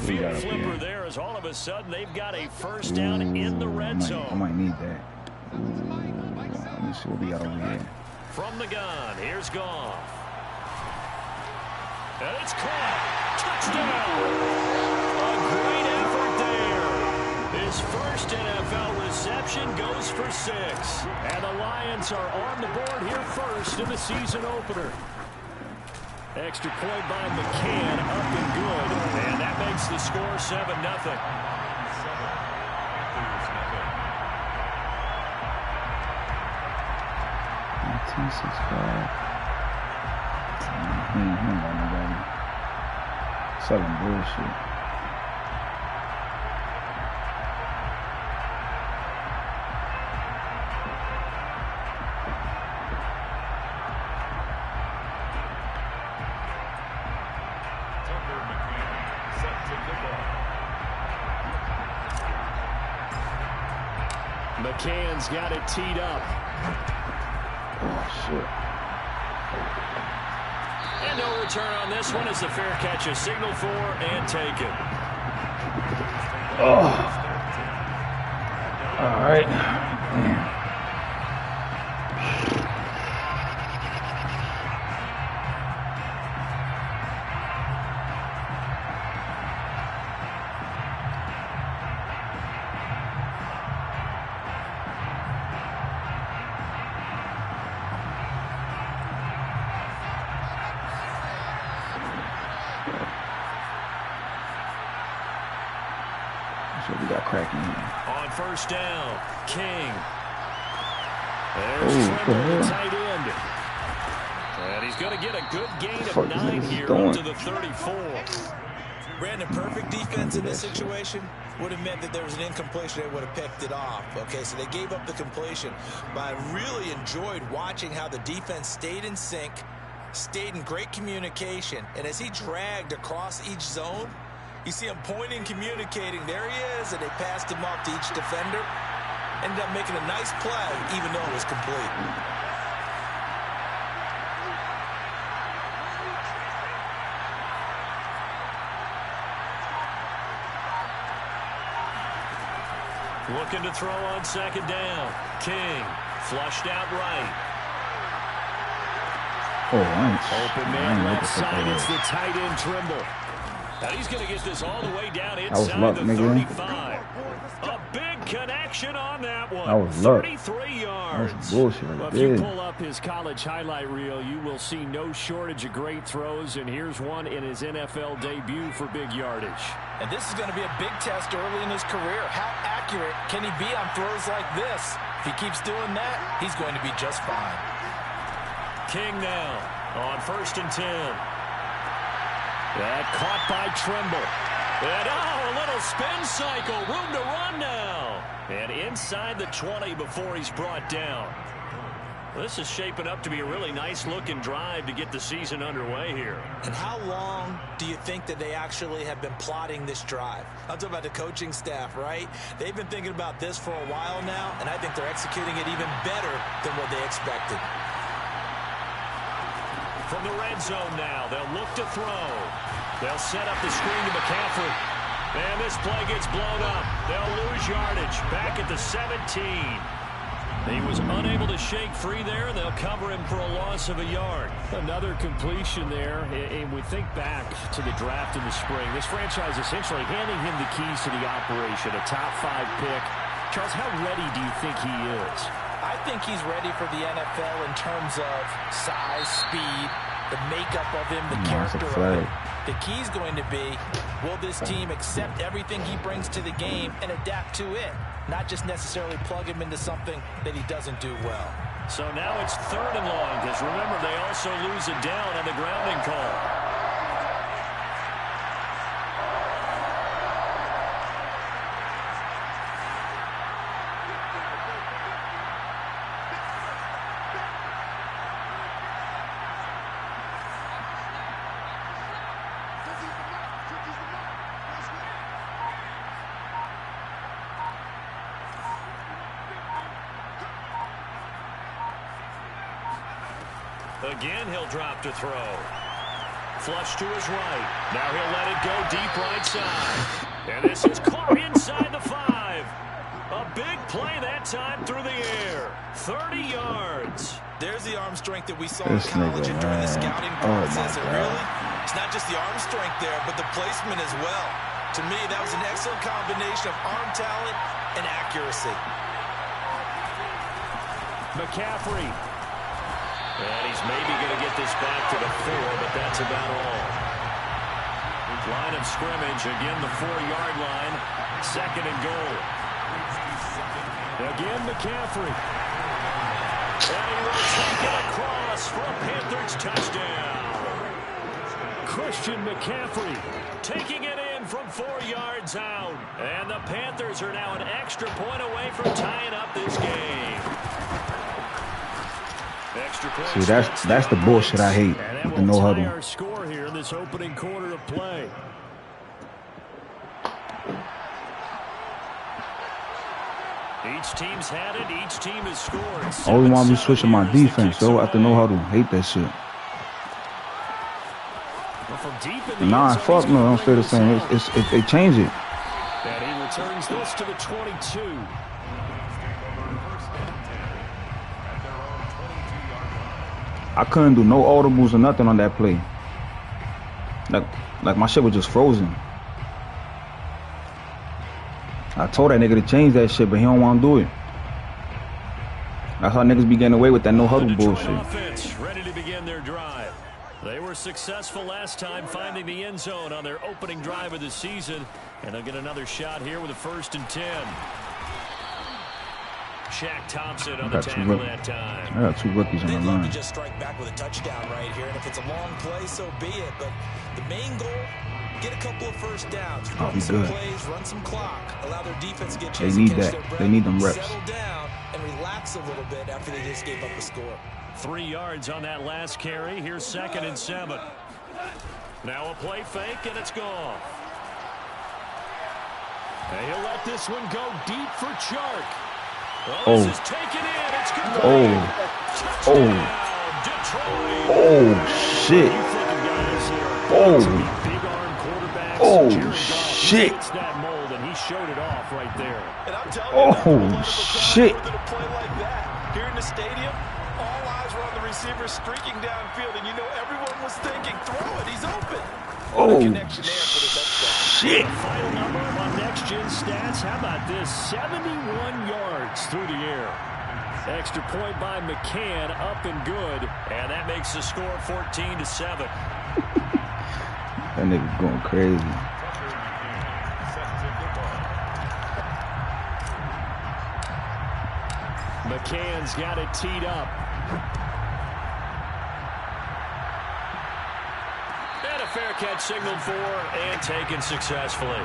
field flipper there as all of a sudden they've got a first down in the red zone. I might need that. Let me see what we got over here. From the gun, here's Goff. And it's caught. Touchdown. A great effort there. His first NFL reception goes for 6. And the Lions are on the board here first in the season opener. Extra point by McCann, up and good. And that makes the score 7-0. He ain't got nobody. Selling bullshit. McCann's got it teed up. Oh, shit. And no return on this one as the fair catch is signaled for and taken. Oh. All right. Damn. So we got cracking here. On first down, King. There's Tremble, the tight end. And he's going to get a good gain of 9 here up to the 34. Brandon, perfect defense in this situation would have meant that there was an incompletion. They would have picked it off. Okay, so they gave up the completion. But I really enjoyed watching how the defense stayed in sync, stayed in great communication. And as he dragged across each zone, you see him pointing, communicating. There he is, and they passed him off to each defender. Ended up making a nice play, even though it was complete. Looking to throw on second down. King flushed out right. Open man left side. It's the tight end Trimble. Now he's going to get this all the way down inside the 35. A big connection on that one. That was luck. 33 yards. That was bullshit. Well, if you pull up his college highlight reel, you will see no shortage of great throws, and here's one in his NFL debut for big yardage. And this is going to be a big test early in his career. How accurate can he be on throws like this? If he keeps doing that, he's going to be just fine. King now on first and 10. That caught by Trimble. And a little spin cycle. Room to run now. And inside the 20 before he's brought down. This is shaping up to be a really nice-looking drive to get the season underway here. And how long do you think that they actually have been plotting this drive? I'm talking about the coaching staff, right? They've been thinking about this for a while now, and I think they're executing it even better than what they expected. From the red zone now, they'll look to throw. They'll set up the screen to McCaffrey. And this play gets blown up. They'll lose yardage back at the 17. He was unable to shake free there, and they'll cover him for a loss of a yard. Another completion there, and we think back to the draft in the spring. This franchise essentially handing him the keys to the operation, a top 5 pick. Charles, how ready do you think he is? I think he's ready for the NFL in terms of size, speed, the makeup of him, the character of him. The key's going to be, will this team accept everything he brings to the game and adapt to it? Not just necessarily plug him into something that he doesn't do well. So now it's 3rd and long, because remember, they also lose a down on the grounding call. Again, he'll drop to throw. Flush to his right. Now he'll let it go deep right side. And this is caught inside the 5. A big play that time through the air. 30 yards. There's the arm strength that we saw in college and during the scouting process. And really, it's not just the arm strength there, but the placement as well. To me, that was an excellent combination of arm talent and accuracy. McCaffrey. And he's maybe going to get this back to the 4, but that's about all. Line of scrimmage, again the 4-yard line. 2nd and goal. Again, McCaffrey. And he will take it across for a Panthers touchdown. Christian McCaffrey taking it in from 4 yards out. And the Panthers are now an extra point away from tying up this game. See, that's the bullshit I hate with the no huddle. Our score here in this opening quarter of play. Each team's had it. Each team has scored. Always want me switching my defense, though, after no huddle. Hate that shit. Nah, fuck no. Don't stay the same. If they change it. And he returns this to the 22. I couldn't do no audibles or nothing on that play. Like my shit was just frozen. I told that nigga to change that shit, but he don't want to do it. That's how niggas be getting away with that no huddle bullshit. Offense ready to begin their drive. They were successful last time finding the end zone on their opening drive of the season, and they'll get another shot here with a 1st and 10. Shaq Thompson on the tackle that time. I got 2 rookies on the line. They'd love to just strike back with a touchdown right here, and if it's a long play, so be it. But the main goal, get a couple of first downs, run some plays, run some clock, allow their defense to get a chance to catch their breath. They need them reps. Settle down and relax a little bit after they just gave up the score. 3 yards on that last carry. Here's 2nd and 7. Now a play fake, and it's gone. And he'll let this one go deep for Chark. Well, this is taken in. It's complete. Shit. Shit. That mold, and he showed it off right there. And I'm telling you, shit. With a play like that here in the stadium, all eyes were on the receiver streaking downfield, and you know everyone was thinking, throw it, he's open. Shit. Final number on Next Gen Stats. How about this? 71 yards through the air. Extra point by McCann, up and good, and that makes the score 14-7. That nigga's going crazy. McCann's got it teed up. And a fair catch signaled for and taken successfully.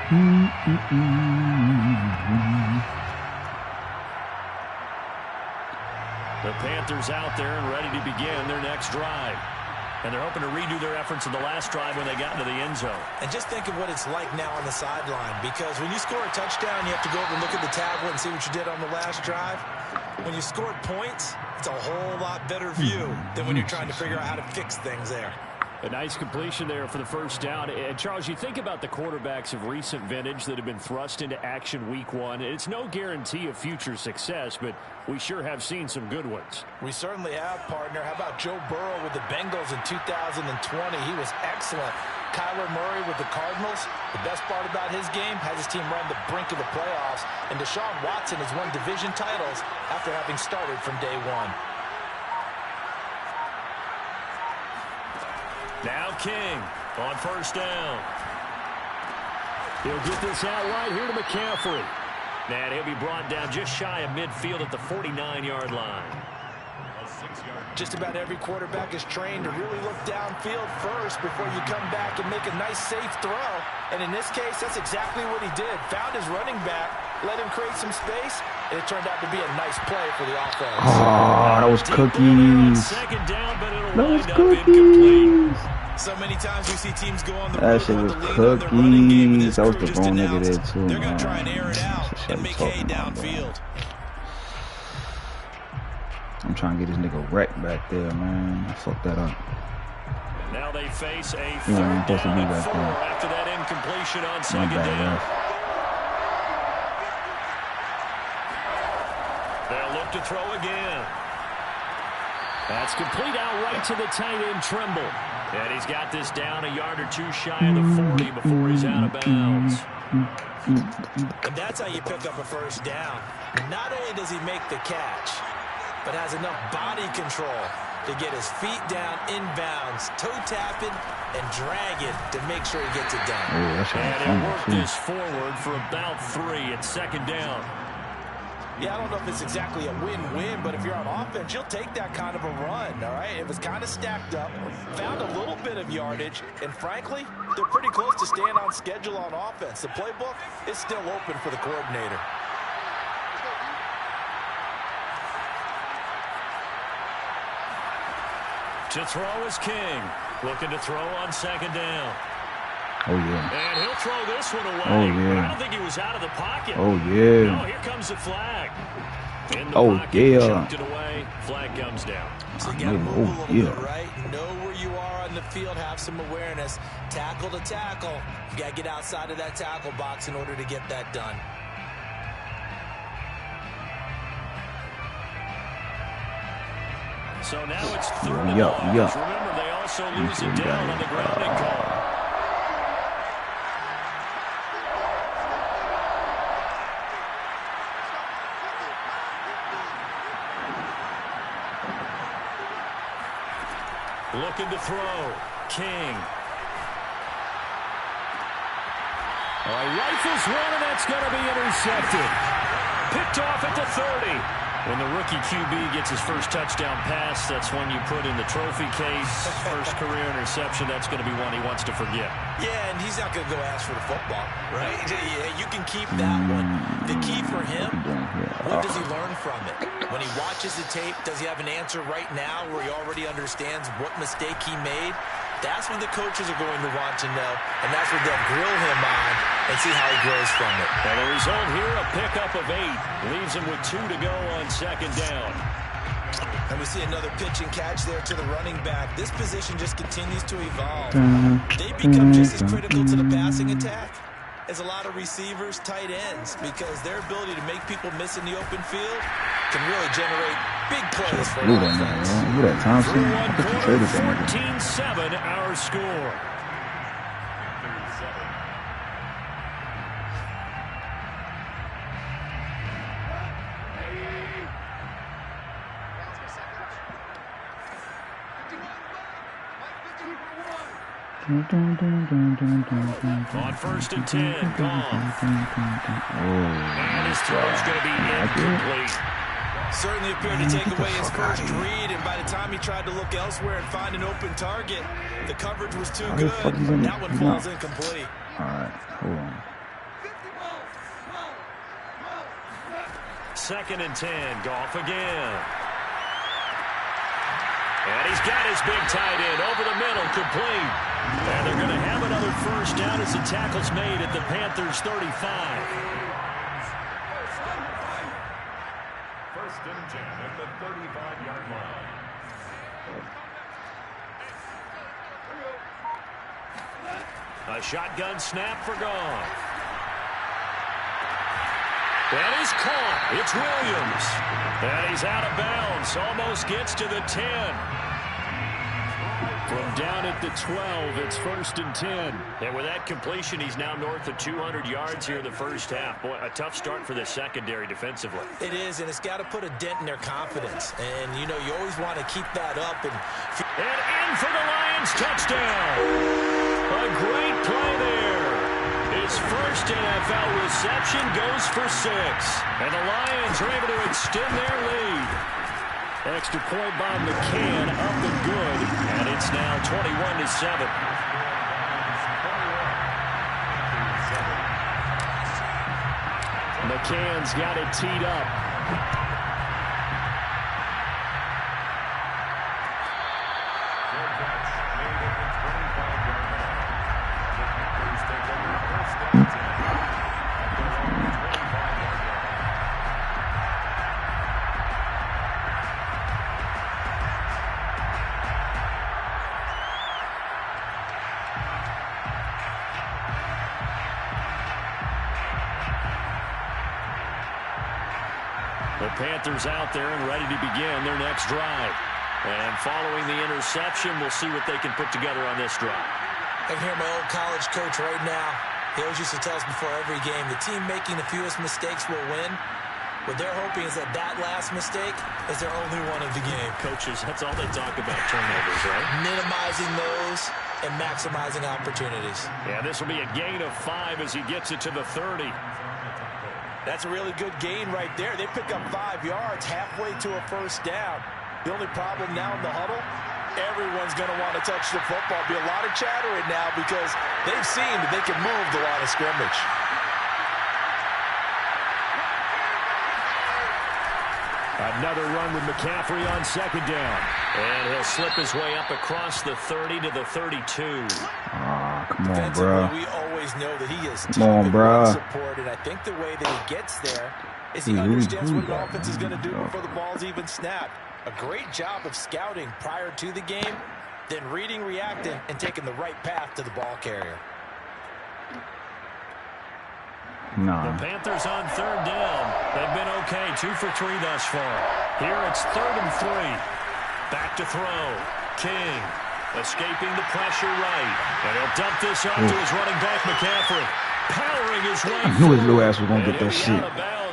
The Panthers out there and ready to begin their next drive. And they're hoping to redo their efforts in the last drive when they got into the end zone. And just think of what it's like now on the sideline, because when you score a touchdown, you have to go over and look at the tablet and see what you did on the last drive. When you scored points, it's a whole lot better view than when you're trying to figure out how to fix things there. A nice completion there for the first down. And Charles, you think about the quarterbacks of recent vintage that have been thrust into action week one. It's no guarantee of future success, but we sure have seen some good ones. We certainly have, partner. How about Joe Burrow with the Bengals in 2020? He was excellent. Kyler Murray with the Cardinals. The best part about his game, has his team run the brink of the playoffs. And Deshaun Watson has won division titles after having started from day one. Now King on first down. He'll get this out right here to McCaffrey. And he'll be brought down just shy of midfield at the 49-yard line. Just about every quarterback is trained to really look downfield first before you come back and make a nice, safe throw. And in this case, that's exactly what he did. Found his running back, let him create some space, and it turned out to be a nice play for the offense. Oh, that was cookies. That was cookies. So many times we see teams go on the That road shit with was the lead on their running game, and cookies. this That was crew the just wrong nigga announced there too, they're going to try and air it out That's the and shit make I'm hay talking about, bro. downfield. I'm trying to get this nigga wrecked back there, man. I fucked that up. Now they face a You third know, I'm supposed to down be and back 4 there. after that incompletion on My second bad, down. ref. They'll look to throw again. That's complete out right to the tight end, Trimble. And he's got this down a yard or two shy of the 40 before he's out of bounds. And that's how you pick up a first down. Not only does he make the catch, but has enough body control to get his feet down inbounds, toe tapping, and dragging to make sure he gets it done. Oh, that's And right. he'll work this forward for about 3 at second down. Yeah, I don't know if it's exactly a win-win, but if you're on offense, you'll take that kind of a run, all right? It was kind of stacked up, found a little bit of yardage, and frankly, they're pretty close to staying on schedule on offense. The playbook is still open for the coordinator. To throw is King. Looking to throw on second down. Oh, yeah. And he'll throw this one away. Oh, yeah. I don't think he was out of the pocket. Oh, yeah. No, here comes the flag. In the Oh, pocket, yeah. chucked it away. Flag comes down. So you got to move a little yeah. bit, right? Know where you are on the field, have some awareness. Tackle to tackle. You got to get outside of that tackle box in order to get that done. So now it's third and Yo, long. yo. Remember, they also lose see it what we down got on the here. grounding call. Looking to throw. King. Rifles one, and that's going to be intercepted. Picked off at the 30. When the rookie QB gets his first touchdown pass, that's when you put in the trophy case. First career interception, that's going to be one he wants to forget. Yeah, and he's not going to go ask for the football, right? Yeah, you can keep that one. The key for him, what does he learn from it? When he watches the tape, does he have an answer right now where he already understands what mistake he made? That's what the coaches are going to want to know, and that's what they'll grill him on and see how he grows from it. And the result here, a pickup of 8. Leaves him with 2 to go on second down. And we see another pitch and catch there to the running back. This position just continues to evolve. They become just as critical to the passing attack as a lot of receivers, tight ends, because their ability to make people miss in the open field can really generate big plays for Look at that, man. Look at that Thompson. Through I one put the quarter, traded that nigga. 14-7 our score. On first and 10, gone. And his throw's going to be incomplete. Certainly appeared to take away his first read, and by the time he tried to look elsewhere and find an open target, the coverage was too good. That one falls incomplete. All right, hold on. Second and 10, Goff again. And he's got his big tight end over the middle, complete. And they're going to have another first down as the tackle's made at the Panthers' 35. First and 10 at the 35-yard line. A shotgun snap for Goff. That is caught. It's Williams. And he's out of bounds. Almost gets to the 10. From down at the 12, it's first and 10. And with that completion, he's now north of 200 yards here in the first half. Boy, a tough start for the secondary defensively. It is, and it's got to put a dent in their confidence. And, you know, you always want to keep that up. And in for the Lions, touchdown. A great play there. His first NFL reception goes for 6. And the Lions are able to extend their lead. Extra point by McCann, up and good. And it's now 21-7. McCann's got it teed up. The Panthers out there and ready to begin their next drive. And following the interception, we'll see what they can put together on this drive. I can hear my old college coach right now. He always used to tell us before every game, the team making the fewest mistakes will win. What they're hoping is that that last mistake is their only one of the game. Coaches, that's all they talk about, turnovers, right? Minimizing those and maximizing opportunities. Yeah, this will be a gain of 5 as he gets it to the 30. That's a really good gain right there. They pick up 5 yards halfway to a first down. The only problem now in the huddle, everyone's going to want to touch the football. Be a lot of chatter right now because they've seen that they can move the line of scrimmage. Another run with McCaffrey on second down. And he'll slip his way up across the 30 to the 32. Come on, bro. We always know that he is Come on, bro. support, and I think the way that he gets there is he understands what an offense is going to do before the ball's even snapped. A great job of scouting prior to the game, then reading, reacting, and taking the right path to the ball carrier. Nah. The Panthers on third down. They've been okay, 2 for 3 thus far. Here it's 3rd and 3. Back to throw. King escaping the pressure right. And he'll dump this off to his running back, McCaffrey. Powering his way. I knew his little ass was going to get that shit.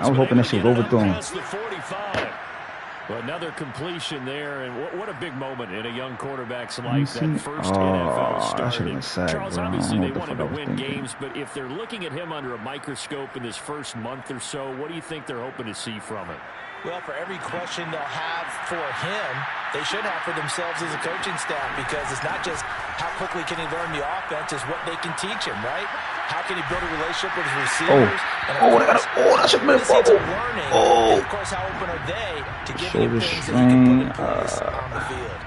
I was hoping that shit was overthrown. Well, another completion there, and what a big moment in a young quarterback's life, that first NFL start. Sad, Charles, bro. obviously they want him to win games, but if they're looking at him under a microscope in this first month or so, what do you think they're hoping to see from him? Well, for every question they'll have for him, they should have for themselves as a coaching staff, because it's not just how quickly can he learn the offense, it's what they can teach him, right? How can he build a relationship with his receivers? That should have been a fumble. And of course, how open are they to give him things that he can put in place on the field?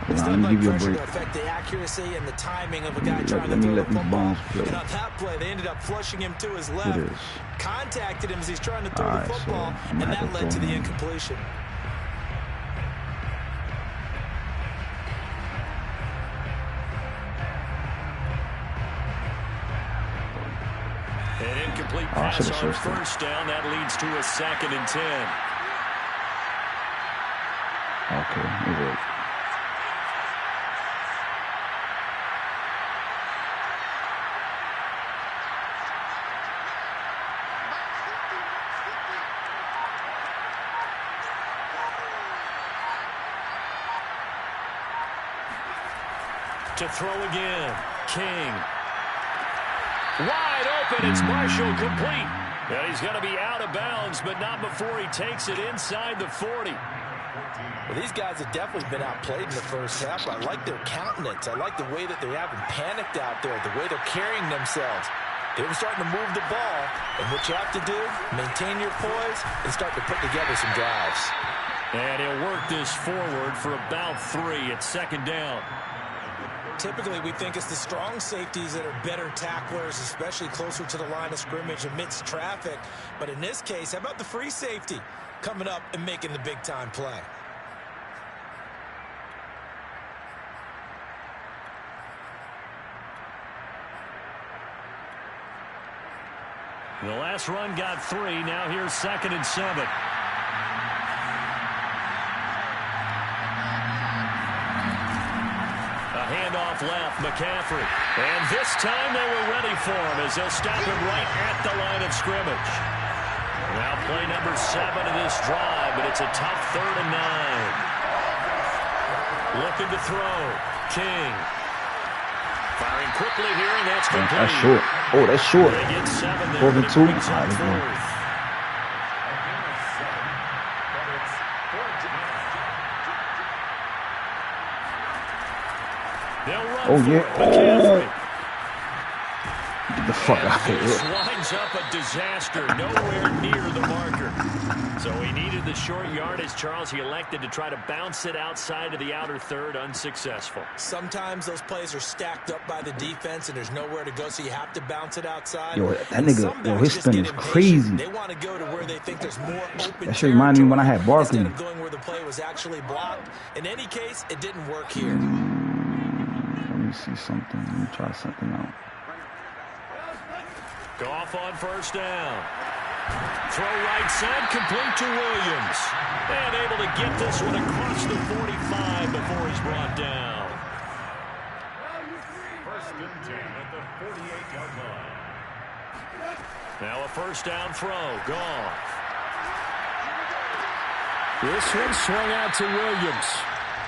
It's let me give you a break. To affect the accuracy and the timing of a guy trying to throw the football. And on that play, they ended up flushing him to his left. Contacted him as he's trying to throw the football, and that led to the incompletion. An incomplete pass on first down. That leads to a 2nd and 10. Okay, it worked. To throw again. King. Wide open. It's Marshall complete. And he's going to be out of bounds, but not before he takes it inside the 40. Well, these guys have definitely been outplayed in the first half. I like their countenance. I like the way that they haven't panicked out there, the way they're carrying themselves. They're starting to move the ball. And what you have to do, maintain your poise and start to put together some drives. And he'll work this forward for about 3 at 2nd down. Typically, we think it's the strong safeties that are better tacklers, especially closer to the line of scrimmage amidst traffic. But in this case, how about the free safety coming up and making the big-time play? The last run got 3. Now here's 2nd and 7. Handoff left, McCaffrey. And this time they were ready for him as they'll stop him right at the line of scrimmage. Now play number 7 of this drive, but it's a tough 3rd and 9. Looking to throw. King. Firing quickly here, and that's complete. That's short. Oh, that's short. They get 7 there. 4th and 2. All right, let's go. Oh, yeah. Oh. Get the fuck out of here. This winds up a disaster, nowhere near the marker. So he needed the short yardage, Charles. He elected to try to bounce it outside of the outer third, unsuccessful. Sometimes those plays are stacked up by the defense and there's nowhere to go, so you have to bounce it outside. Yo, that nigga, yo, his spin is crazy. They want to go to where they think there's more open. That shit reminded me when I had Barkley. Instead of going where the play was actually blocked. In any case, it didn't work here. Let me see something. Let me try something out. Goff on first down. Throw right side, complete to Williams. And able to get this one across the 45 before he's brought down. First and 10 at the 48-yard line. Now a first down throw. Goff. This one swung out to Williams.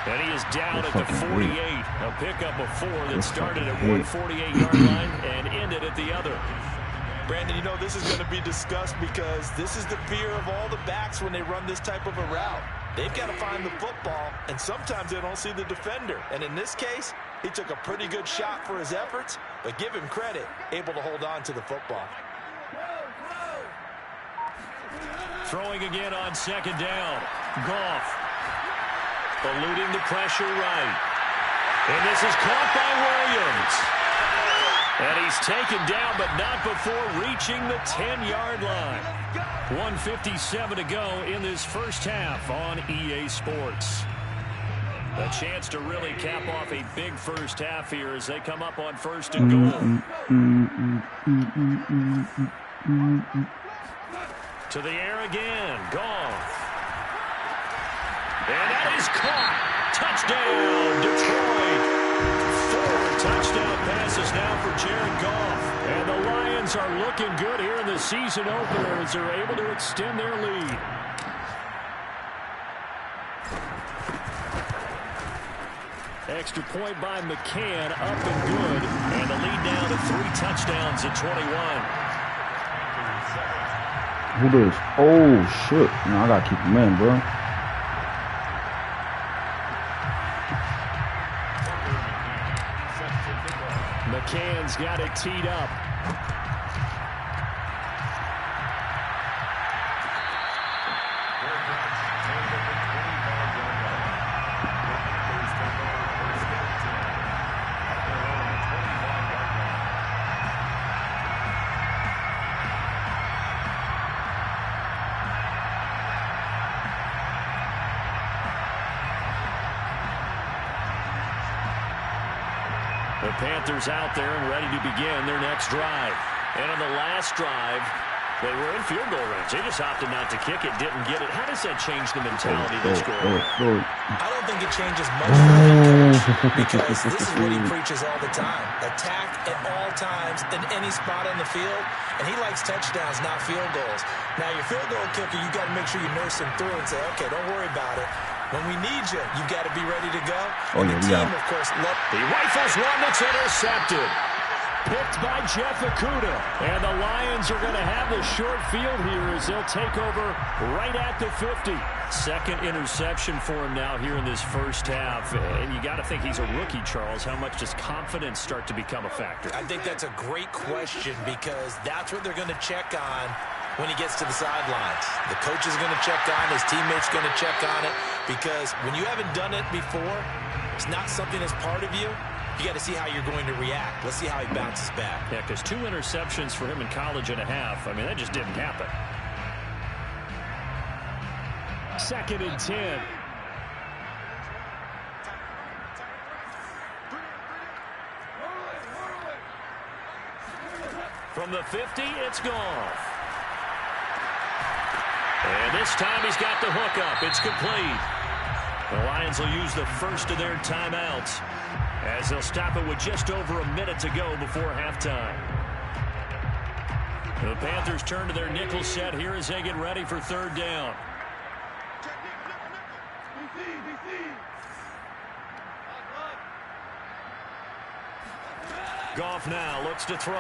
And he is down at the 48. A pickup of 4 that started at one 48-yard line and ended at the other. Brandon, you know, this is going to be discussed because this is the fear of all the backs when they run this type of a route. They've got to find the football, and sometimes they don't see the defender. And in this case, he took a pretty good shot for his efforts, but give him credit, able to hold on to the football. Throwing again on second down. Goff. Eluding the pressure right. And this is caught by Williams. And he's taken down, but not before reaching the 10-yard line. 1:57 to go in this first half on EA Sports. A chance to really cap off a big first half here as they come up on first and goal. To the air again. Goff. And that is caught. Touchdown, Detroit. 4 touchdown passes now for Jared Goff. And the Lions are looking good here in the season opener as they're able to extend their lead. Extra point by McCann, up and good. And the lead down to 3 touchdowns at 21. Who this? Oh, shit. No, I got to keep him in, bro. McCann's got it teed up. The Panthers out there and ready to begin their next drive. And on the last drive, they were in field goal range. They just opted not to kick it, didn't get it. How does that change the mentality of the score? I don't think it changes much for the head coach because this is what he preaches all the time. Attack at all times in any spot on the field, and he likes touchdowns, not field goals. Now, your field goal kicker, you got to make sure you nurse him through and say, okay, don't worry about it. When we need you, you've got to be ready to go. Oh, and yeah, the team, of course, he rifles one that's intercepted. Picked by Jeff Okudah. And the Lions are going to have the short field here as they'll take over right at the 50. Second interception for him now here in this first half. And you got to think he's a rookie, Charles. How much does confidence start to become a factor? I think that's a great question because that's what they're going to check on when he gets to the sidelines. The coach is going to check on, his teammates going to check on it, because when you haven't done it before, it's not something that's part of you. You got to see how you're going to react. Let's see how he bounces back. Yeah, because 2 interceptions for him in college and a half. I mean, that just didn't happen. Second and 10. From the 50, it's Goff. And this time he's got the hook up. It's complete. The Lions will use the first of their timeouts as they'll stop it with just over a minute to go before halftime. The Panthers turn to their nickel set here as they get ready for third down. Goff now looks to throw.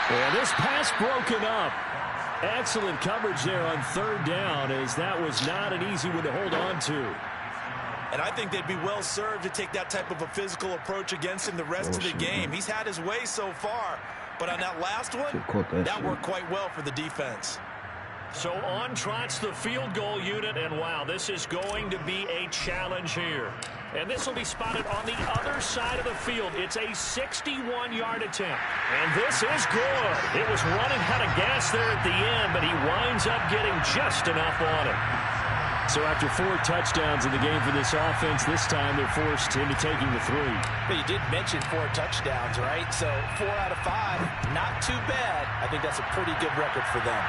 And this pass broken up. Excellent coverage there on third down as that was not an easy one to hold on to. And I think they'd be well served to take that type of a physical approach against him the rest of the game. He's had his way so far, but on that last one, that worked quite well for the defense. So on trots the field goal unit, and wow, this is going to be a challenge here. And this will be spotted on the other side of the field. It's a 61-yard attempt. And this is good. It was running out of gas there at the end, but he winds up getting just enough on it. So after 4 touchdowns in the game for this offense, this time they're forced into taking the 3. But you did mention 4 touchdowns, right? So 4 out of 5, not too bad. I think that's a pretty good record for them.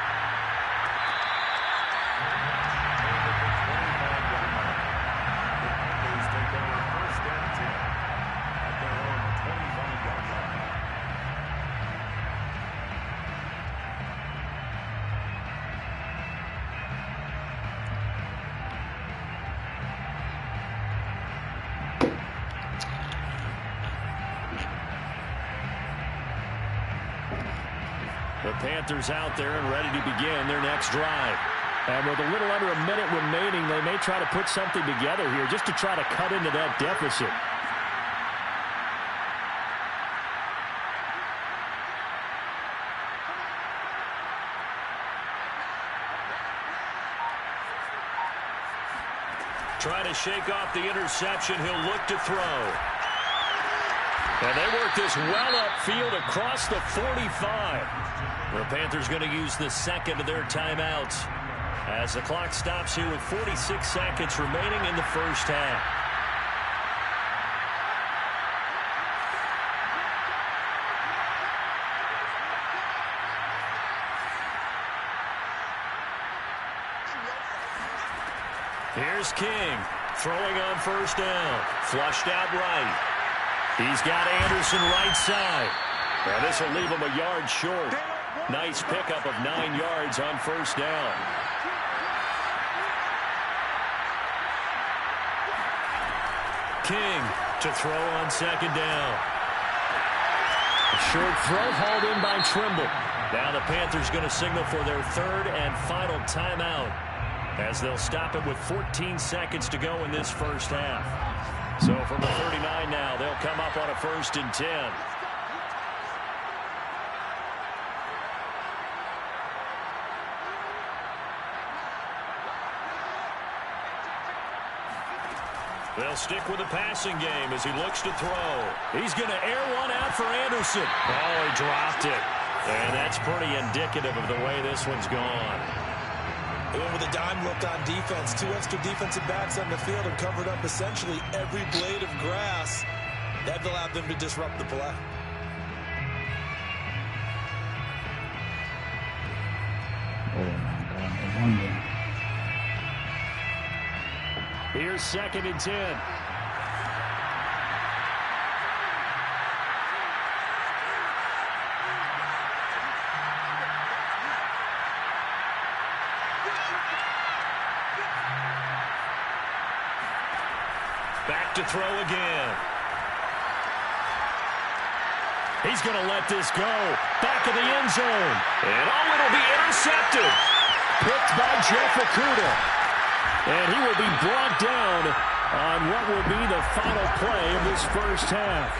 The Panthers out there and ready to begin their next drive. And with a little under a minute remaining, they may try to put something together here just to try to cut into that deficit. Trying to shake off the interception. He'll look to throw. And they work this well upfield across the 45. The Panthers going to use the second of their timeouts as the clock stops here with 46 seconds remaining in the first half. Here's King throwing on first down. Flushed out right. He's got Anderson right side. And this will leave him a yard short. Nice pickup of 9 yards on first down. King to throw on second down. A short throw hauled in by Trimble. Now the Panthers going to signal for their third and final timeout as they'll stop it with 14 seconds to go in this first half. So from the 39 now, they'll come up on a 1st and 10. They'll stick with the passing game as he looks to throw. He's going to air one out for Anderson. Oh, he dropped it. And that's pretty indicative of the way this one's gone. They went with a dime look on defense. 2 extra defensive backs on the field and covered up essentially every blade of grass. That allowed them to disrupt the play. Oh, my God. No wonder. Here's 2nd and 10. Back to throw again. He's going to let this go. Back of the end zone. And oh, it'll be intercepted. Picked by Jeff Okudah. And he will be brought down on what will be the final play of this first half.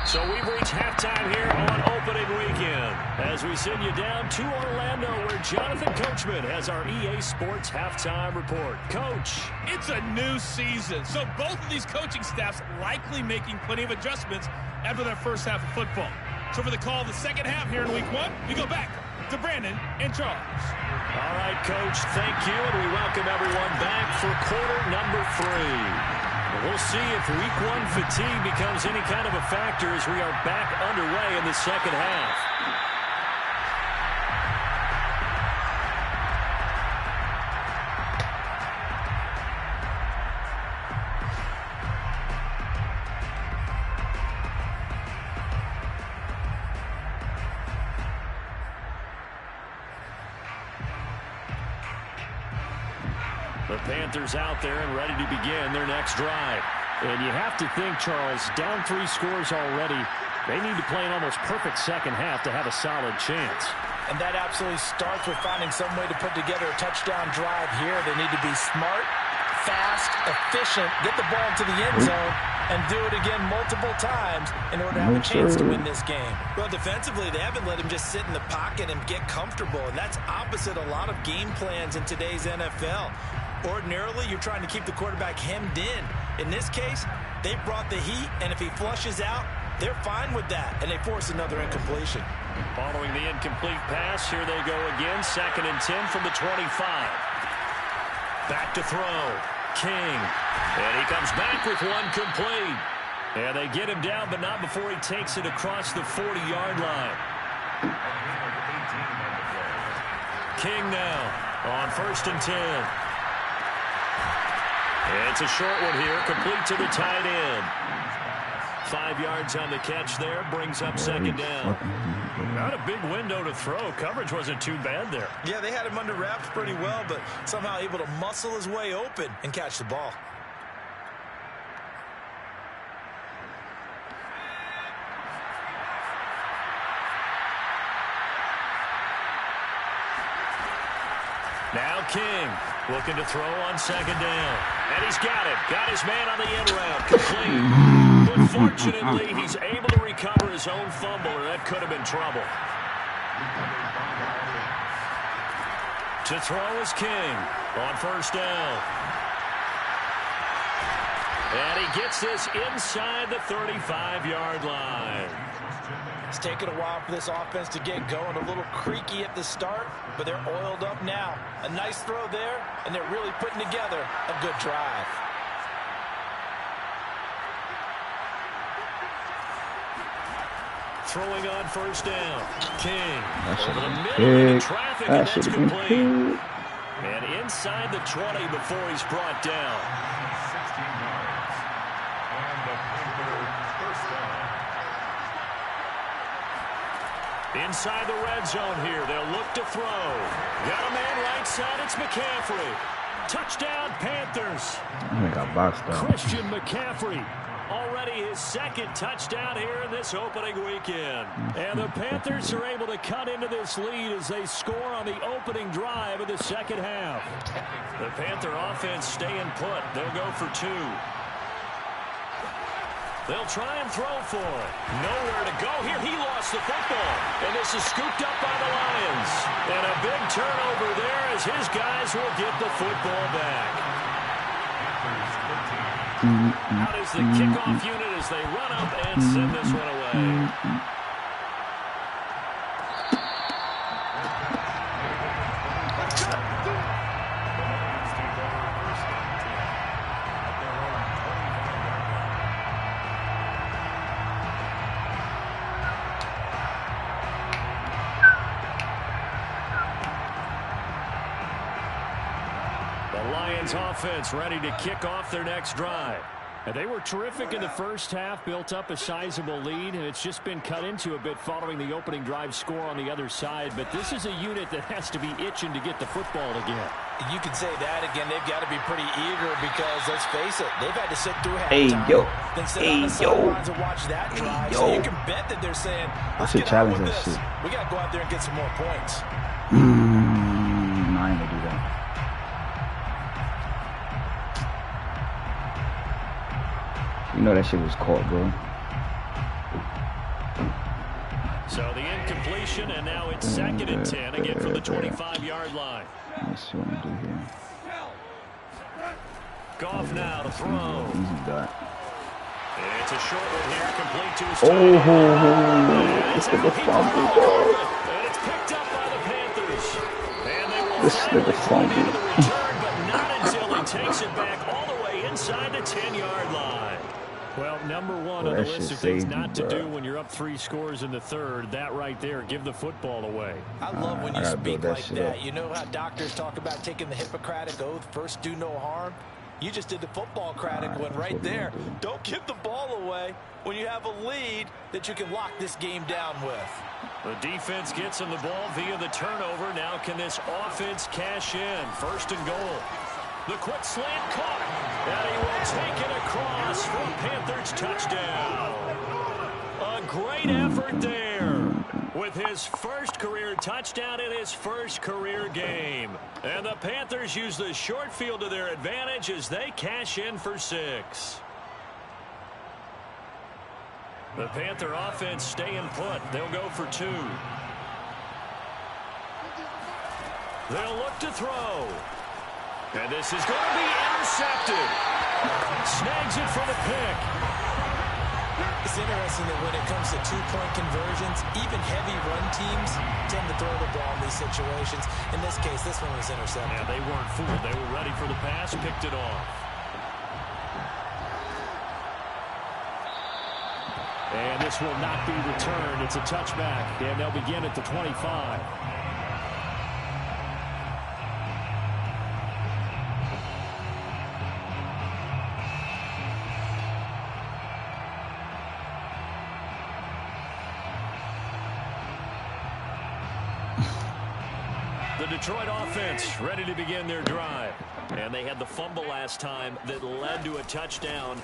So we've reached halftime here on opening weekend as we send you down to Orlando where Jonathan Coachman has our EA Sports halftime report. Coach. It's a new season, so both of these coaching staffs likely making plenty of adjustments after their first half of football. So for the call of the second half here in week 1, we go back to Brandon and Charles. All right, Coach, thank you, and we welcome everyone back for quarter number 3. We'll see if week 1 fatigue becomes any kind of a factor as we are back underway in the second half. The Panthers out there and ready to begin their next drive. And you have to think, Charles, down 3 scores already. They need to play an almost perfect second half to have a solid chance. And that absolutely starts with finding some way to put together a touchdown drive here. They need to be smart, fast, efficient, get the ball into the end zone, and do it again multiple times in order to have a chance to win this game. Well, defensively, they haven't let him just sit in the pocket and get comfortable, and that's opposite a lot of game plans in today's NFL. Ordinarily, you're trying to keep the quarterback hemmed in. In this case, they brought the heat, and if he flushes out, they're fine with that, and they force another incompletion. Following the incomplete pass, here they go again, 2nd and 10 from the 25. Back to throw. King. And he comes back with one complete. And they get him down, but not before he takes it across the 40-yard line. King now on 1st and 10. And it's a short one here, complete to the tight end. 5 yards on the catch there, brings up 2nd down. Not a big window to throw. Coverage wasn't too bad there. Yeah, they had him under wraps pretty well, but somehow able to muscle his way open and catch the ball. Now King looking to throw on 2nd down. And he's got it. Got his man on the end route. Complete. But fortunately, he's able to recover his own fumble, or that could have been trouble. To throw is King on 1st down. And he gets this inside the 35-yard line. It's taken a while for this offense to get going. A little creaky at the start, but they're oiled up now. A nice throw there, and they're really putting together a good drive. Throwing on 1st down. King over the middle of the traffic, and that's complete. And inside the 20 before he's brought down. 16 yards. And the Panthers' 1st down. Inside the red zone here, they'll look to throw. Got a man right side, it's McCaffrey. Touchdown, Panthers. I got boxed out. Christian McCaffrey. Already his 2nd touchdown here in this opening weekend. And the Panthers are able to cut into this lead as they score on the opening drive of the 2nd half. The Panther offense staying put. They'll go for 2. They'll try and throw for it. Nowhere to go here. He lost the football. And this is scooped up by the Lions. And a big turnover there as his guys will get the football back. Out is the kickoff unit as they run up and send this one away. The Lions offense ready to kick off their next drive. And they were terrific in the first half, built up a sizable lead, and it's just been cut into a bit following the opening drive score on the other side. But this is a unit that has to be itching to get the football again. You could say that again. They've got to be pretty eager because, let's face it, they've had to sit through halftime. Then sit on the sidelines and watch that drive. So you can bet that they're saying, let's get on with this. We got to go out there and get some more points. I ain't gonna do that. You know that shit was caught, bro. So the incompletion, and now it's 2nd and 10, again from the 25-yard line. Let's see what I'm gonna do here. Goff now to throw. Easy dot. And it's a short one here, complete to his This nigga fumbled, bro. And it's picked up by the Panthers. And they will This nigga fumbled. the return, but not until he takes it back all the way inside the 10-yard line. Well, number one on the list of things not to do when you're up 3 scores in the third. That right there, give the football away. I love when you speak like that. You know how doctors talk about taking the Hippocratic Oath, first do no harm? You just did the footballcratic one right there. Don't give the ball away when you have a lead that you can lock this game down with. The defense gets him the ball via the turnover. Now can this offense cash in? 1st and goal. The quick slant caught, and he will take it across for Panthers touchdown. A great effort there. with his first career touchdown in his first career game. And the Panthers use the short field to their advantage as they cash in for 6. The Panther offense staying put. They'll go for 2. They'll look to throw. And this is going to be intercepted. Snags it for the pick. It's interesting that when it comes to two-point conversions, even heavy run teams tend to throw the ball in these situations. In this case, this one was intercepted. Yeah, they weren't fooled. They were ready for the pass, picked it off. And this will not be returned. It's a touchback, and they'll begin at the 25. The Detroit offense ready to begin their drive. And they had the fumble last time that led to a touchdown.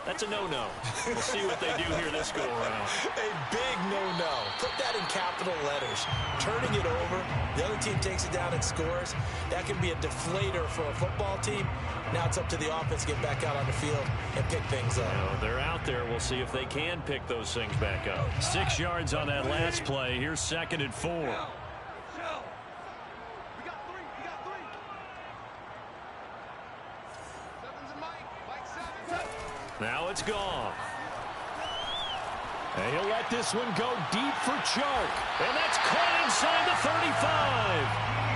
That's a no-no. We'll see what they do here this go-around. A big no-no. Put that in capital letters. Turning it over, the other team takes it down and scores. That can be a deflator for a football team. Now it's up to the offense to get back out on the field and pick things up. You know, they're out there. We'll see if they can pick those things back up. 6 yards on that last play. Here's 2nd and 4. Now it's gone. And he'll let this one go deep for Chark. And that's caught inside the 35.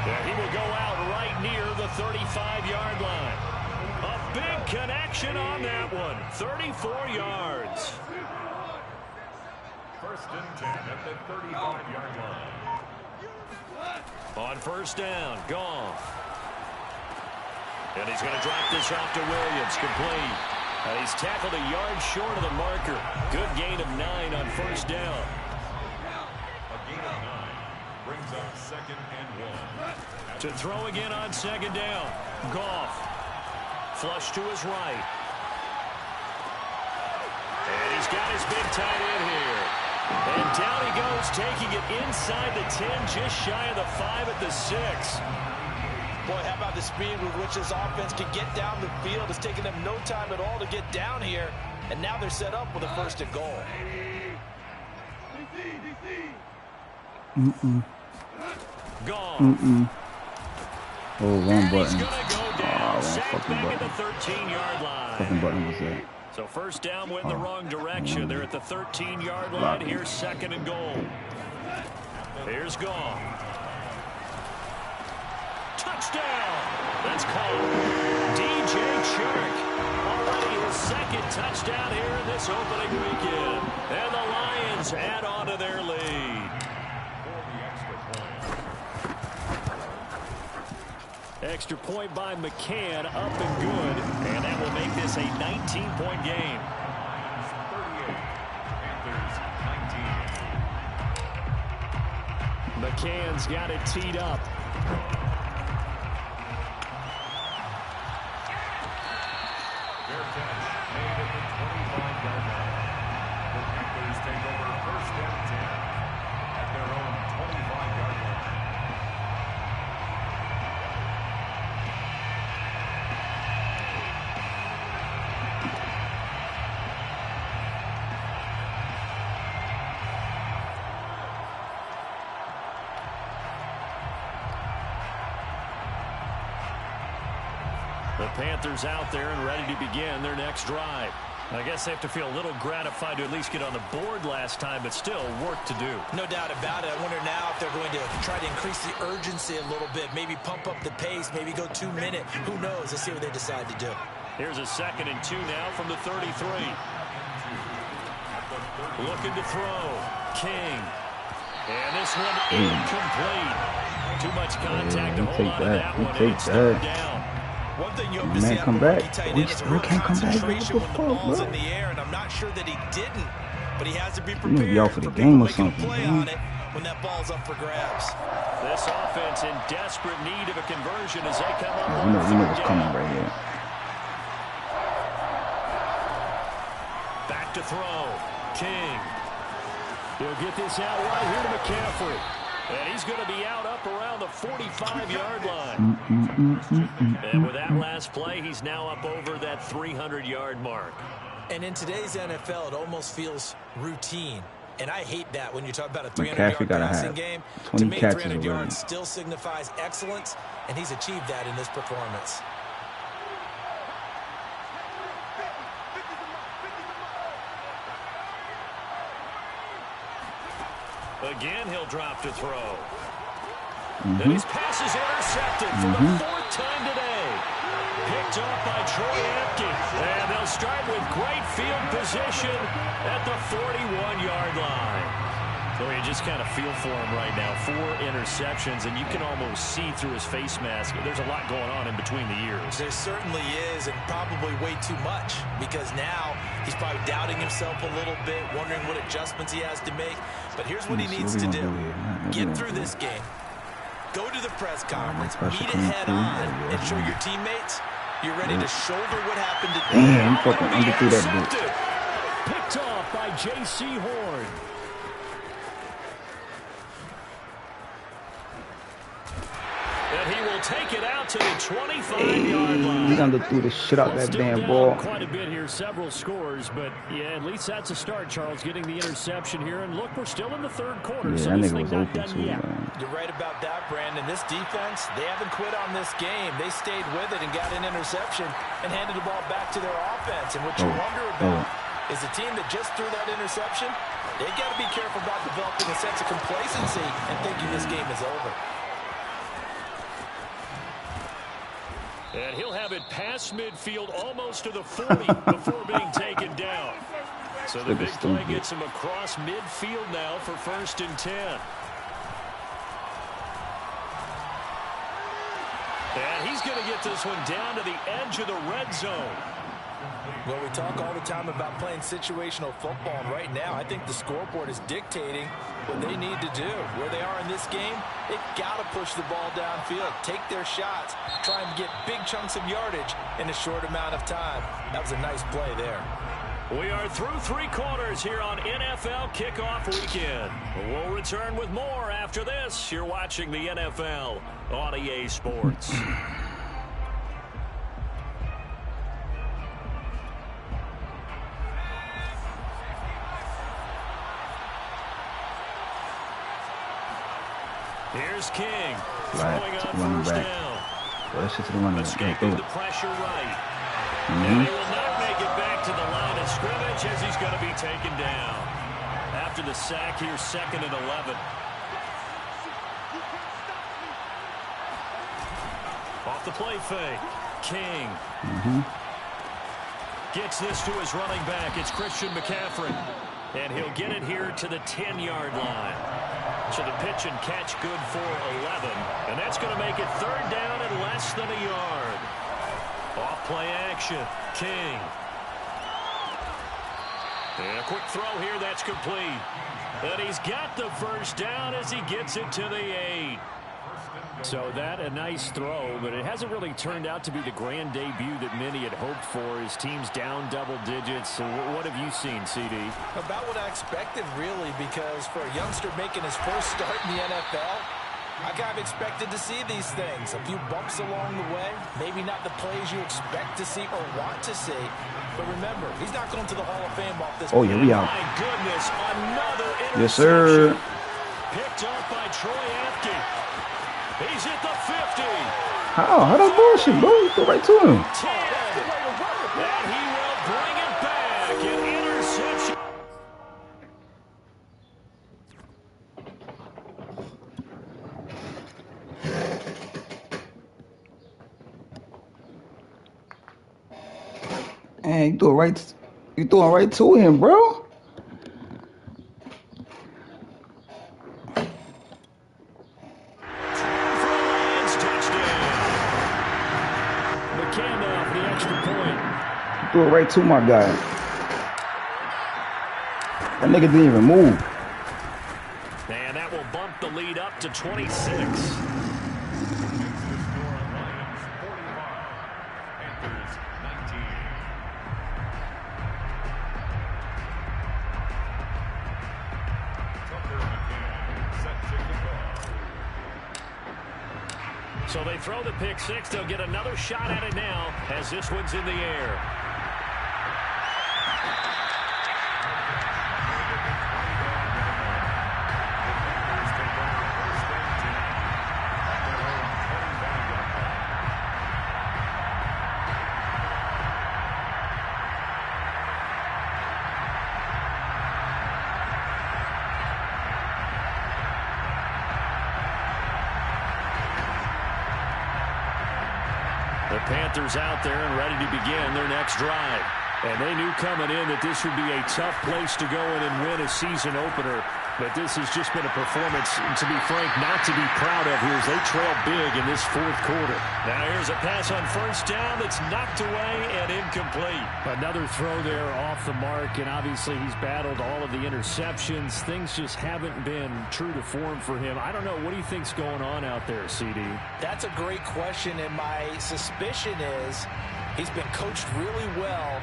Yeah, he will go out right near the 35-yard line. A big connection on that one. 34 yards. 1st and 10 at the 35-yard line. On 1st down, Goff. And he's going to drop this off to Williams, complete. And he's tackled a yard short of the marker. Good gain of 9 on 1st down. A gain of 9 brings up 2nd and 1. To throw again on 2nd down. Goff. Flush to his right. And he's got his big tight end here. And down he goes, taking it inside the 10, just shy of the 5 at the 6. Boy, how about the speed with which this offense can get down the field? It's taken them no time at all to get down here. And now they're set up with a 1st and goal. Gone. Oh, wrong button. He's gonna go down. Wrong Sacked fucking back at button. the 13-yard line. Fucking button was that? So 1st down went the wrong direction. They're at the 13-yard line. Here's 2nd and goal. Here's Goff. Touchdown! That's called DJ Chark. Already his 2nd touchdown here in this opening weekend. And the Lions add on to their lead. Extra point by McCann, up and good. And that will make this a 19-point game. 38, Panthers 19. McCann's got it teed up. Fair catch made at the 25-yard line. The Panthers take over 1st and 10 at their own 25-yard line. The Panthers out there and ready to begin their next drive. I guess they have to feel a little gratified to at least get on the board last time, but still work to do. No doubt about it. I wonder now if they're going to try to increase the urgency a little bit, maybe pump up the pace, maybe go 2-minute. Who knows? Let's see what they decide to do. Here's a 2nd and 2 now from the 33. Looking to throw. King. And this one incomplete. Too much contact to hold on to that one. And it's third down. One thing you hope to see come out of back. tight We end is a still real can't come back. concentration when the What the ball's fuck, in the air, and I'm not sure that he didn't, but he has to be You prepared be out for the people game or making a something, play man. on it when that ball's up for grabs. This offense in desperate need of a conversion as they come up You on know what's coming right here. Back to throw. King. He'll get this out right here to McCaffrey. And he's going to be out up around the 45-yard line. And with that last play, he's now up over that 300-yard mark. And in today's NFL, it almost feels routine. And I hate that when you talk about a 300-yard passing game. To me, 300 yards still signifies excellence, and he's achieved that in this performance. Again, he'll drop to throw. And his pass is intercepted for the fourth time today. Picked off by Troy Apke. And they'll start with great field position at the 41-yard line. So you just kind of feel for him right now. 4 interceptions, and you can almost see through his face mask. There's a lot going on in between the ears. There certainly is, and probably way too much, because now he's probably doubting himself a little bit, wondering what adjustments he has to make. But here's what he needs to do. Get through this game. Go to the press conference, meet it head on, and show your teammates you're ready to shoulder what happened today. Damn, he fucking underthrew that bitch. Picked off by J.C. Horn. And he will take it out to the 25-yard line. He underthrew the shit out that damn ball. Quite a bit here, several scores, but yeah, at least that's a start, Charles, getting the interception here. And look, we're still in the third quarter, Yeah, so that this nigga thing was not open done too, yet. man. You're right about that, Brandon. This defense, they haven't quit on this game. They stayed with it and got an interception and handed the ball back to their offense. And what you wonder about is the team that just threw that interception, they got to be careful about developing a sense of complacency and thinking this game is over. And he'll have it past midfield almost to the 40 before being taken down. So the big play gets him across midfield now for 1st and 10. And he's going to get this one down to the edge of the red zone. Well, we talk all the time about playing situational football, and right now I think the scoreboard is dictating what they need to do. Where they are in this game, they've got to push the ball downfield, take their shots, try and get big chunks of yardage in a short amount of time. That was a nice play there. We are through 3 quarters here on NFL Kickoff Weekend. We'll return with more after this. You're watching the NFL on EA Sports. Here's King throwing on 1st down. Well, that's just the running back. Escaping the pressure right. And he will not make it back to the line of scrimmage as he's going to be taken down. After the sack here, 2nd and 11. Off the play fake. King. Gets this to his running back. It's Christian McCaffrey. And he'll get it here to the 10-yard line. So the pitch and catch good for 11. And that's going to make it 3rd down and less than a yard. Off play action. King. And a quick throw here. That's complete. And he's got the 1st down as he gets it to the 8. So that a nice throw, but it hasn't really turned out to be the grand debut that many had hoped for. His team's down double digits. So what have you seen, CD? About what I expected, really, because for a youngster making his first start in the NFL, I kind of expected to see these things. A few bumps along the way, maybe not the plays you expect to see or want to see. But remember, he's not going to the Hall of Fame off this. Oh, yeah, we out. My goodness, another interception. Yes, sir. Picked up by Troy Apke. He's at the 50. How that bullshit, bro? You go right to him. 10. And he will bring it back. An interception. Man, you threw it right to him, bro. Threw it right to my guy. That nigga didn't even move. And that will bump the lead up to 26. So they throw the pick six. They'll get another shot at it now as this one's in the air. The Panthers out there and ready to begin their next drive. And they knew coming in that this would be a tough place to go in and win a season opener. But this has just been a performance, to be frank, not to be proud of here as they trail big in this fourth quarter. Now here's a pass on first down that's knocked away and incomplete. Another throw there off the mark, and obviously he's battled all of the interceptions. Things just haven't been true to form for him. I don't know. What do you think's going on out there, CD? That's a great question, and my suspicion is he's been coached really well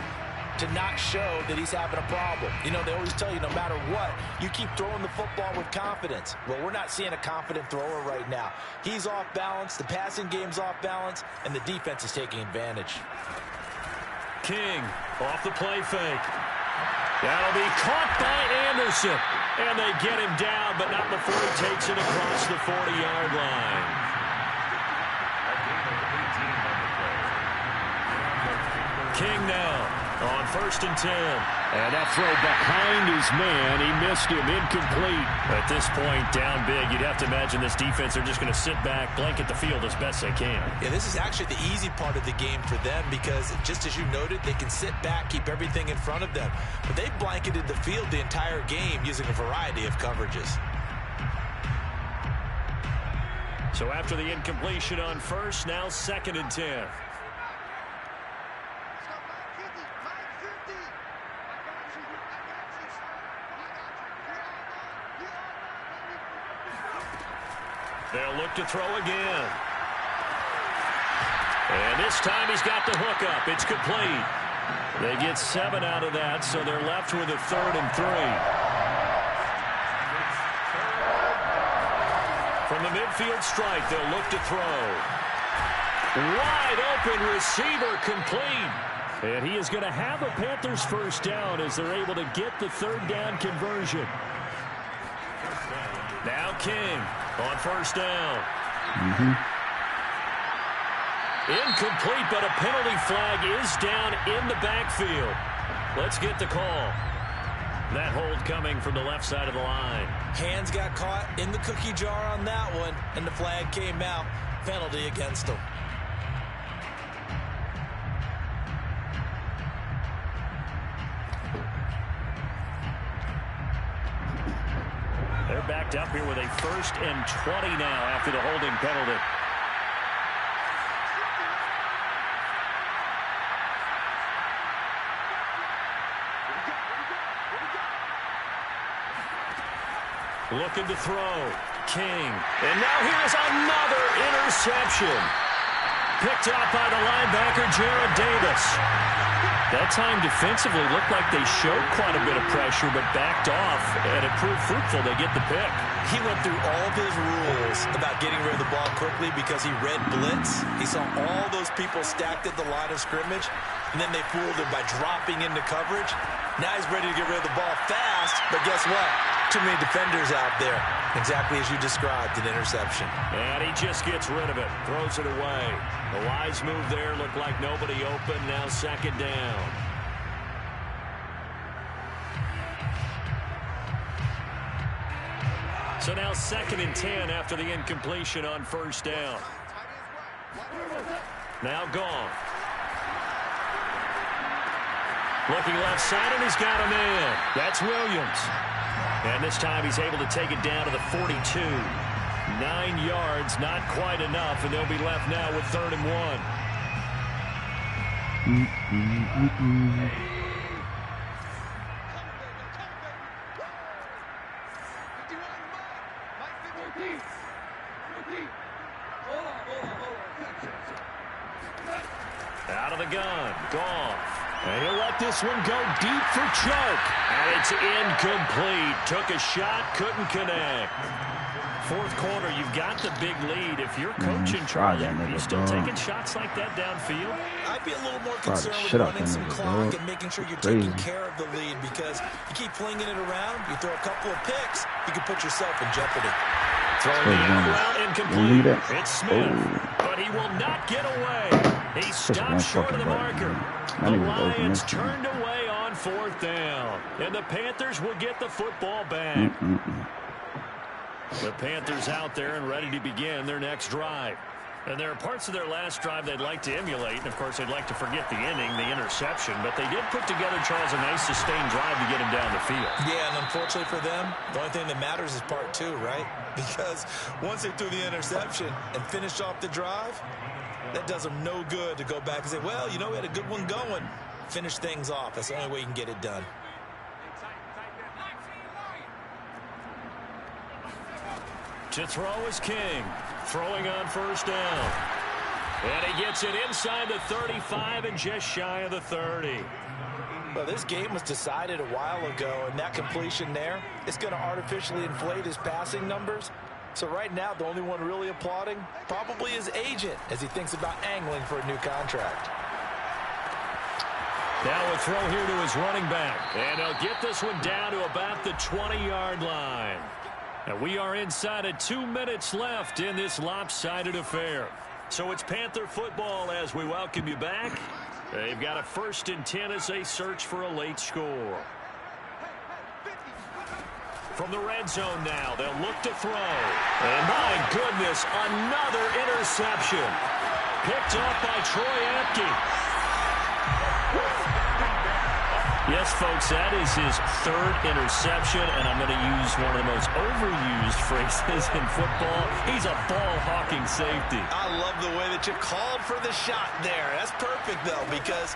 to not show that he's having a problem. You know, they always tell you no matter what, you keep throwing the football with confidence. Well, we're not seeing a confident thrower right now. He's off balance, the passing game's off balance, and the defense is taking advantage. King off the play fake. That'll be caught by Anderson. And they get him down, but not before he takes it across the 40-yard line. King now on 1st and 10. And that throw behind his man. He missed him. Incomplete. At this point, down big, you'd have to imagine this defense are just going to sit back, blanket the field as best they can. Yeah, this is actually the easy part of the game for them because, just as you noted, they can sit back, keep everything in front of them. But they've blanketed the field the entire game using a variety of coverages. So after the incompletion on first, now 2nd and 10. They'll look to throw again. And this time he's got the hook up. It's complete. They get 7 out of that, so they're left with a 3rd and 3. From the midfield strike, they'll look to throw. Wide open receiver complete. And he is going to have a Panthers first down as they're able to get the 3rd down conversion. Now King on 1st down. Incomplete, but a penalty flag is down in the backfield. Let's get the call. That hold coming from the left side of the line. Hands got caught in the cookie jar on that one, and the flag came out. Penalty against them. They're backed up here with a 1st and 20 now after the holding penalty. Looking to throw. King. And now here's another interception. Picked up by the linebacker, Jarrad Davis. That time defensively looked like they showed quite a bit of pressure, but backed off, and it proved fruitful. They get the pick. He went through all of his rules about getting rid of the ball quickly because he read blitz. He saw all those people stacked at the line of scrimmage, and then they fooled him by dropping into coverage. Now he's ready to get rid of the ball fast, but guess what? Too many defenders out there. Exactly as you described, an interception. And he just gets rid of it, throws it away. A wise move there, looked like nobody open, now 2nd down. So now 2nd and 10 after the incompletion on 1st down. Now gone. Looking left side, and he's got a man. That's Williams. And this time he's able to take it down to the 42. 9 yards, not quite enough, and they'll be left now with 3rd and 1. Out of the gun, Goff. And he'll let this one go deep for choke. And it's incomplete. Took a shot, couldn't connect. Fourth quarter, you've got the big lead. If you're coaching Charlie, you still taking shots like that downfield? I'd be a little more concerned with running some clock and making sure you're taking care of the lead, because you keep flinging it around, you throw a couple of picks, you can put yourself in jeopardy. Throwing the out route incomplete. It's Smith, but he will not get away. He stopped short of the marker. The Lions turned away on fourth down, and the Panthers will get the football back. The Panthers out there and ready to begin their next drive. And there are parts of their last drive they'd like to emulate. And, of course, they'd like to forget the inning, the interception. But they did put together, Charles, a nice sustained drive to get him down the field. Yeah, and unfortunately for them, the only thing that matters is part two, right? Because once they threw the interception and finished off the drive, that does them no good to go back and say, well, you know, we had a good one going. Finish things off. That's the only way you can get it done. To throw is King. Throwing on first down. And he gets it inside the 35 and just shy of the 30. Well, this game was decided a while ago, and that completion there, it's going to artificially inflate his passing numbers. So right now, the only one really applauding probably his agent as he thinks about angling for a new contract. Now a throw here to his running back. And he'll get this one down to about the 20-yard line. And we are inside of 2 minutes left in this lopsided affair. So it's Panther football as we welcome you back. They've got a 1st and 10 as they search for a late score. From the red zone now, they'll look to throw. And my goodness, another interception. Picked up by Troy Apke. Yes, folks, that is his 3rd interception, and I'm going to use one of the most overused phrases in football. He's a ball-hawking safety. I love the way that you called for the shot there. That's perfect, though, because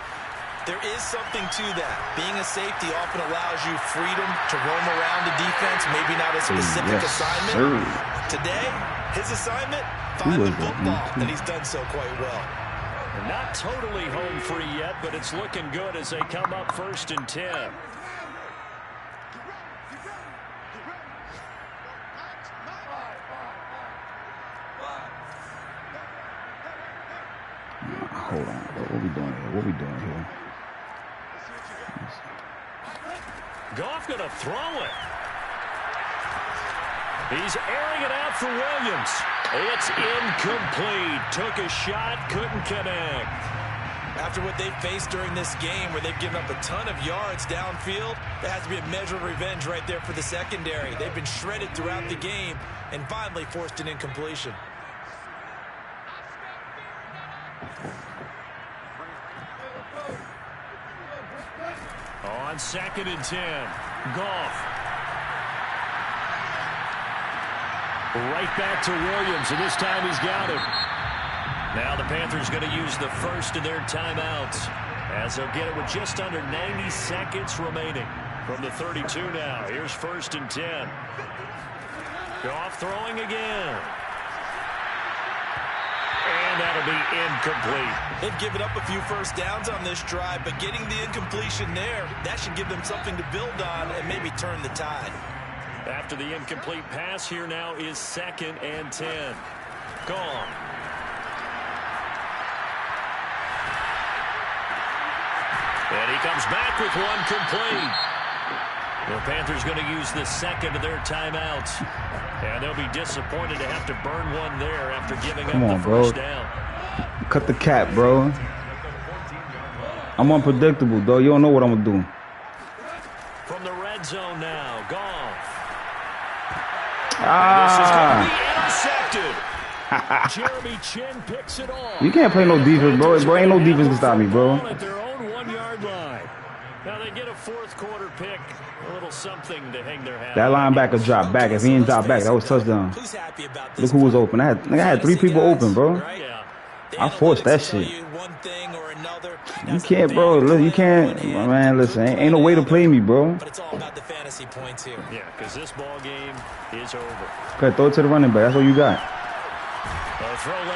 there is something to that. Being a safety often allows you freedom to roam around the defense, maybe not a specific assignment. Today, his assignment, find the football, and he's done so quite well. Not totally home free yet, but it's looking good as they come up 1st and 10. Hold on. What we doing here? What we doing here? Goff going to throw it. He's airing it out for Williams. It's incomplete. Took a shot, couldn't connect. After what they've faced during this game, where they've given up a ton of yards downfield, there has to be a measure of revenge right there for the secondary. They've been shredded throughout the game and finally forced an incompletion. On 2nd and 10, Goff. Right back to Williams, and this time he's got him. Now the Panthers going to use the first of their timeouts, as they'll get it with just under 90 seconds remaining. From the 32 now, here's 1st and 10. Goff throwing again. And that'll be incomplete. They've given up a few first downs on this drive, but getting the incompletion there, that should give them something to build on and maybe turn the tide. After the incomplete pass, here now is 2nd and 10. Gone. And he comes back with one complete. The Panthers going to use the 2nd of their timeouts. And they'll be disappointed to have to burn one there after giving up the first down. Cut the cap, bro. I'm unpredictable, though. You don't know what I'm going to do. From the red zone now, Goff. This is going to be intercepted. Jeremy Chin picks it off. You can't play no defense, bro. Bro, ain't no defense can stop me, bro. At their own 1-yard line. Now they get a 4th quarter pick. A little something to hang their hat. That linebacker dropped back. If he didn't drop back, that was touchdown. Look who was open. I had 3 people open, bro. I forced that shit. You can't, bro. Look, you can't. Man, listen, ain't no way to play me, bro. But it's all about the fantasy points here. Yeah, because this ball game is over. Okay, throw it to the running back. That's all you got.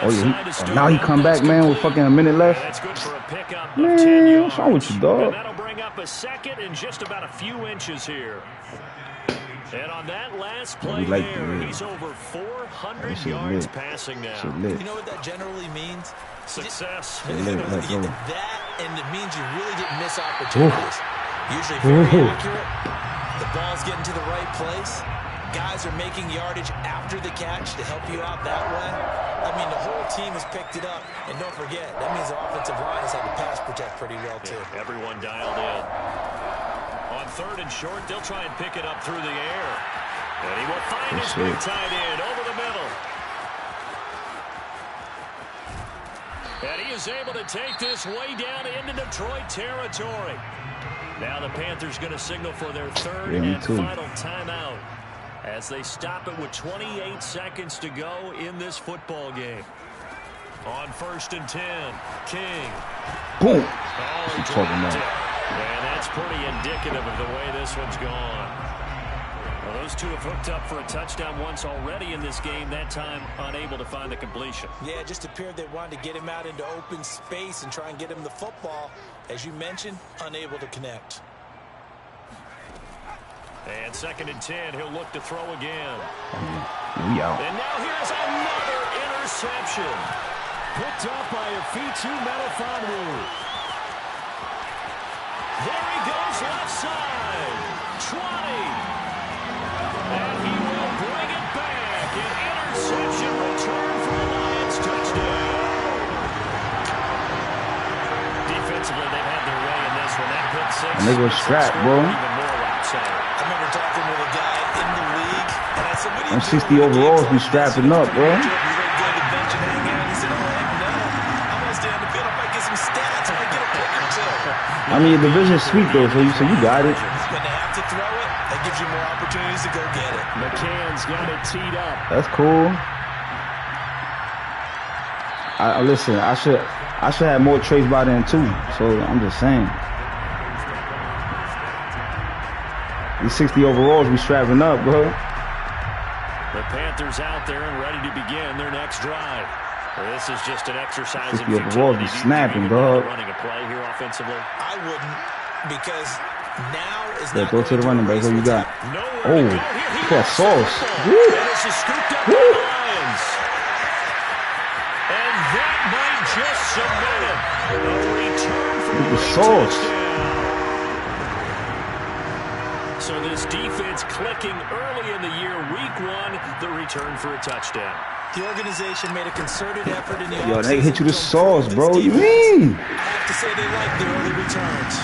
Oh, yeah. Now he come back, man, with fucking a minute left. That's good for a pickup man, of 10 yards. What's wrong with you, dog? And that'll bring up a second in just about a few inches here. And on that last play he's over 400 yards passing now. You know what that generally means? Success. That, and it means you really didn't miss opportunities. Usually very accurate. The ball's getting to the right place. Guys are making yardage after the catch to help you out that way. I mean, the whole team has picked it up. And don't forget, that means the offensive line has had to pass protect pretty well, too. Yeah, everyone dialed in. On 3rd and short, they'll try and pick it up through the air. And he will find his big tight end over the middle. And he is able to take this way down into Detroit territory. Now the Panthers going to signal for their 3rd and final timeout as they stop it with 28 seconds to go in this football game. On 1st and 10, King. Boom. Oh, talking about. And that's pretty indicative of the way this one's gone. Well, those two have hooked up for a touchdown once already in this game, that time unable to find the completion. Yeah, it just appeared they wanted to get him out into open space and try and get him the football. As you mentioned, unable to connect. And 2nd and 10, he'll look to throw again. We out. And now here's another interception. Picked up by Afitu Melifonwu. There he goes left side. 20. And he will bring it back. An interception return for the Lions touchdown. Defensively, they've had their way in this one. That pick six. And they go strap, bro. I remember talking with a guy in the league, and I said, what do you do? 60 overalls be strapping up, bro. I mean, your division's sweet, though, so you got it. When they have to throw it, that gives you more opportunities to go get it. McCann's got it teed up. That's cool. Listen, I should have more trades by then, too. So, I'm just saying. These 60 overalls be strapping up, bro. The Panthers out there and ready to begin their next drive. This is just an exercise in futility. Snapping, dog. Running a play here offensively. I wouldn't, because now is not. Go to the running back. What you got? Oh, look at that sauce. This is scooped up by the Lions. And that might just submit it. A return for the sauce. So this defense clicking early in the year, week 1, the return for a touchdown. The organization made a concerted effort in the offseason. Yo, they hit you the sauce, bro. You mean? I have to say they like the early returns.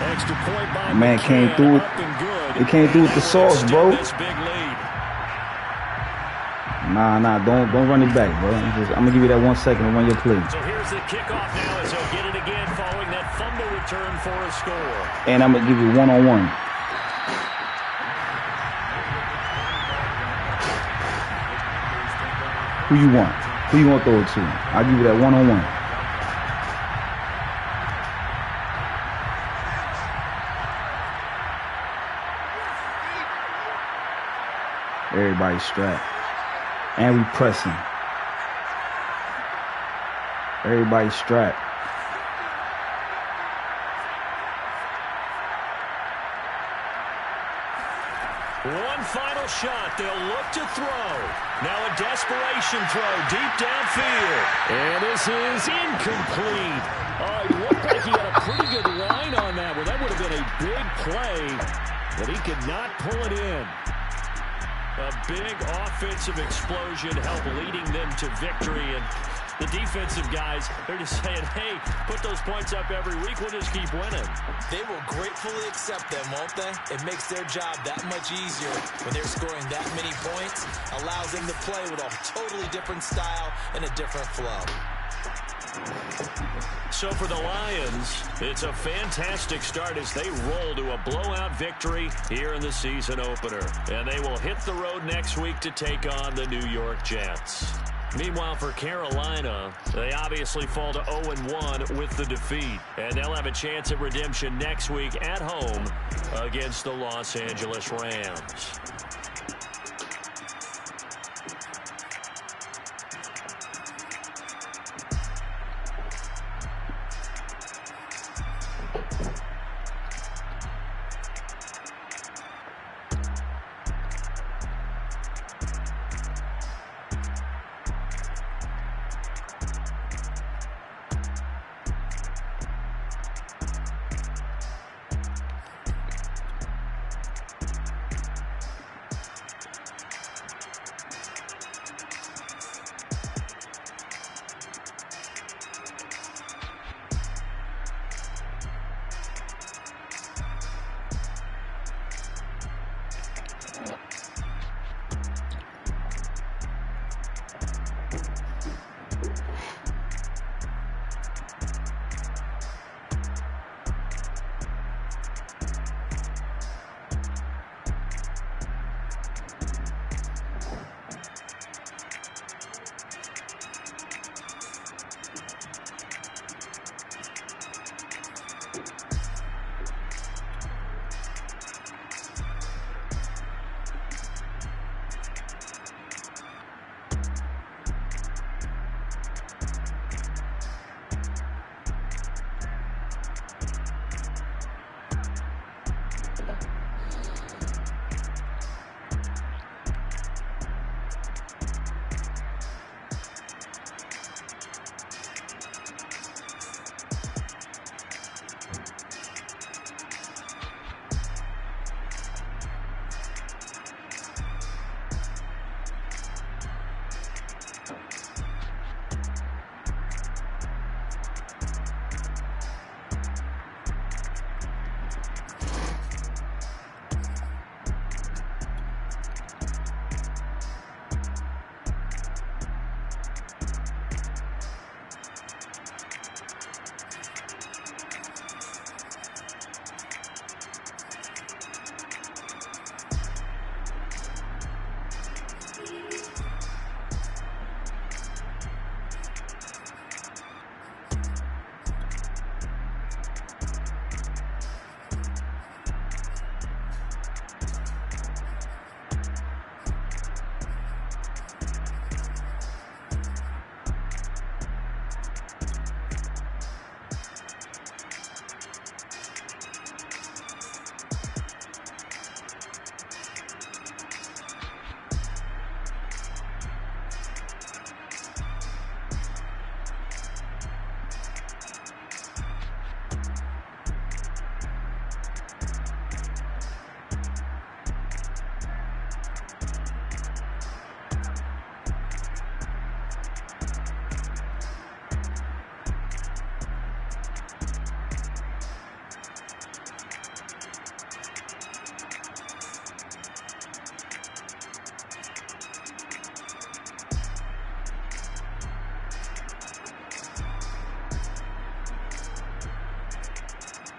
Extra point by man came through. It came through with the sauce, bro. Nah, don't run it back, bro. I'm gonna give you that 1 second to run your play. So here's the kickoff now as he'll get it again following that fumble return for a score. And I'm gonna give you one-on-one. Who you want? Who you want to throw it to? I'll give you that one-on-one. Everybody strapped. And we pressing. Everybody strapped. One final shot. They'll look to throw. Now a desperation throw deep downfield. And this is incomplete. Oh, he looked like he had a pretty good line on that one. That would have been a big play, but he could not pull it in. A big offensive explosion helped leading them to victory. And the defensive guys, they're just saying, hey, put those points up every week. We'll just keep winning. They will gratefully accept them, won't they? It makes their job that much easier when they're scoring that many points. Allows them to play with a totally different style and a different flow. So for the Lions, it's a fantastic start as they roll to a blowout victory here in the season opener. And they will hit the road next week to take on the New York Jets. Meanwhile, for Carolina, they obviously fall to 0-1 with the defeat. And they'll have a chance at redemption next week at home against the Los Angeles Rams.